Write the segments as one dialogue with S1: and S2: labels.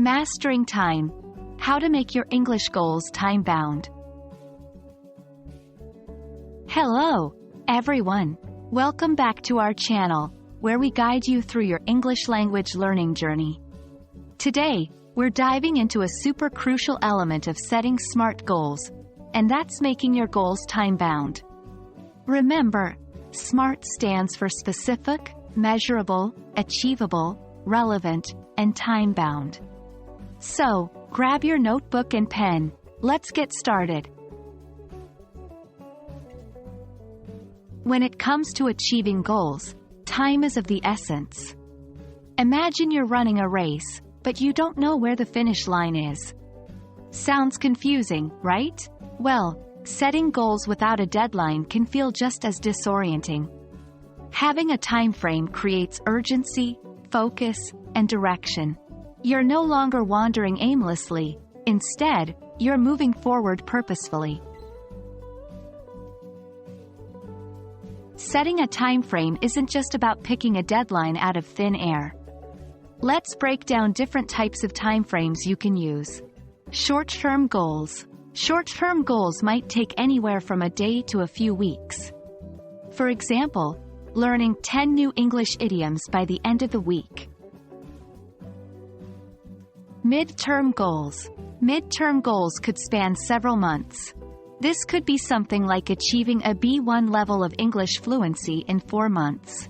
S1: Mastering time. How to make your English goals time-bound. Hello, everyone. Welcome back to our channel, where we guide you through your English language learning journey. Today, we're diving into a super crucial element of setting SMART goals, and that's making your goals time-bound. Remember, SMART stands for specific, measurable, achievable, relevant, and time-bound. So, grab your notebook and pen. Let's get started. When it comes to achieving goals, time is of the essence. Imagine you're running a race, but you don't know where the finish line is. Sounds confusing, right? Well, setting goals without a deadline can feel just as disorienting. Having a time frame creates urgency, focus, and direction. You're no longer wandering aimlessly. Instead, you're moving forward purposefully. Setting a time frame isn't just about picking a deadline out of thin air. Let's break down different types of time frames you can use. Short-term goals. Short-term goals might take anywhere from a day to a few weeks. For example, learning 10 new English idioms by the end of the week. Mid-term goals. Mid-term goals could span several months. This could be something like achieving a B1 level of English fluency in 4 months.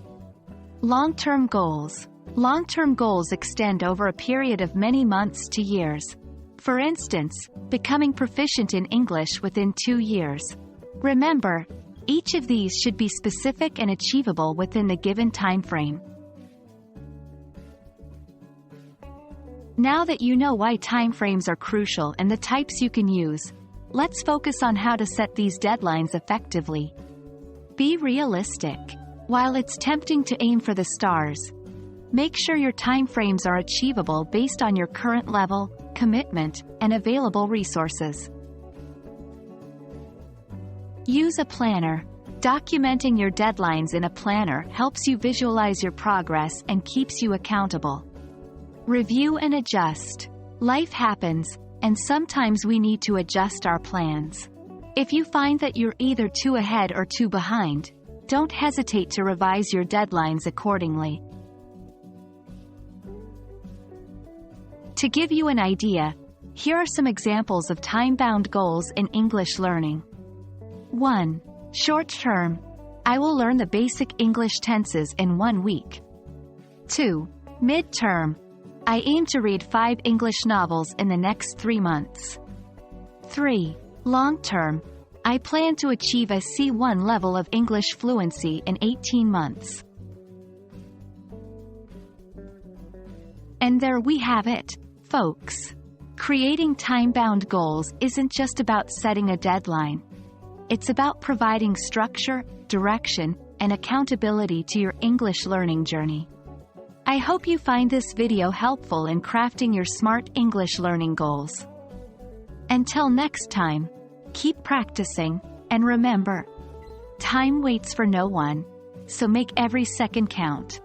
S1: Long-term goals. Long-term goals extend over a period of many months to years. For instance, becoming proficient in English within 2 years. Remember, each of these should be specific and achievable within the given time frame. Now that you know why timeframes are crucial and the types you can use, let's focus on how to set these deadlines effectively. Be realistic. While it's tempting to aim for the stars, make sure your timeframes are achievable based on your current level, commitment, and available resources. Use a planner. Documenting your deadlines in a planner helps you visualize your progress and keeps you accountable. Review and adjust. Life happens, and sometimes we need to adjust our plans. If you find that you're either too ahead or too behind, don't hesitate to revise your deadlines accordingly. To give you an idea, here are some examples of time-bound goals in English learning. 1. Short term. I will learn the basic English tenses in 1 week. 2. Mid-term. I aim to read 5 English novels in the next 3 months. 3. Long-term. I plan to achieve a C1 level of English fluency in 18 months. And there we have it, folks. Creating time-bound goals isn't just about setting a deadline. It's about providing structure, direction, and accountability to your English learning journey. I hope you find this video helpful in crafting your SMART English learning goals. Until next time, keep practicing, and remember, time waits for no one, so make every second count.